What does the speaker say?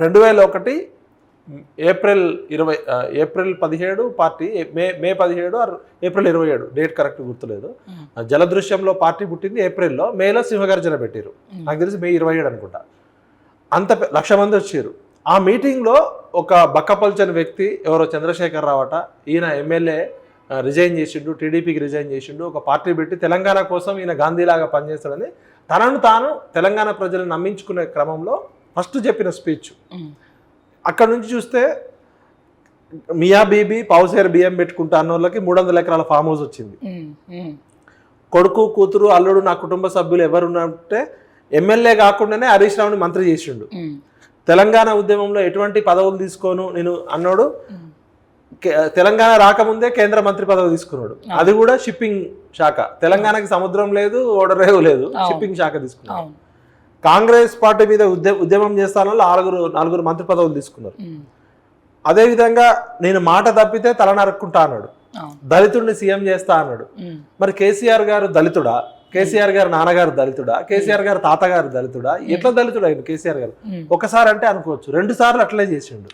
2001 April 17 party మే 17 April 27 date correct గుర్తులేదు. జలదృశ్యంలో party పుట్టింది ఏప్రిల్లో, మేలో సింహగర్జన పెట్టారు. నాకు తెలిసి మే 27 అనుకుంటా. అంత 1,00,000 మంది వచ్చారు. ఆ మీటింగ్లో ఒక బక్కపల్చని వ్యక్తి ఎవరో చంద్రశేఖర్ రావట, ఈయన ఎమ్మెల్యే రిజైన్ చేసిండు, టీడీపీకి రిజైన్ చేసిండు, ఒక పార్టీ పెట్టి తెలంగాణ కోసం ఈయన గాంధీలాగా పనిచేస్తాడని తనను తాను తెలంగాణ ప్రజలను నమ్మించుకునే క్రమంలో ఫస్ట్ చెప్పిన స్పీచ్. అక్కడ నుంచి చూస్తే మియా బీబీ పావుసేరు బియ్యం పెట్టుకుంటా అన్న వాళ్ళకి 300 ఎకరాల ఫామ్ హౌస్ వచ్చింది. కొడుకు కూతురు అల్లుడు నా కుటుంబ సభ్యులు ఎవరున్నంటే ఎమ్మెల్యే కాకుండానే హరీష్ రావుని మంత్రి చేసిండు. తెలంగాణ ఉద్యమంలో ఎటువంటి పదవులు తీసుకోను నేను అన్నాడు. తెలంగాణ రాకముందే కేంద్ర మంత్రి పదవి తీసుకున్నాడు, అది కూడా షిప్పింగ్ శాఖ. తెలంగాణకి సముద్రం లేదు, ఓడరేవు లేదు, షిప్పింగ్ శాఖ తీసుకున్నాడు. కాంగ్రెస్ పార్టీ మీద ఉద్యమం చేస్తాను 4 మంత్రి పదవులు తీసుకున్నారు. అదేవిధంగా నేను మాట తప్పితే తల నరుక్కుంటా అన్నాడు, దళితుడిని సీఎం చేస్తా అన్నాడు. మరి కేసీఆర్ గారు దళితుడా? కేసీఆర్ గారు నాన్నగారు దళితుడా? కేసీఆర్ గారు తాతగారు దళితుడా? ఎట్లా దళితుడు ఆయన కేసీఆర్ గారు? ఒకసారి అంటే అనుకోవచ్చు, 2 సార్లు అట్లే చేసిండు.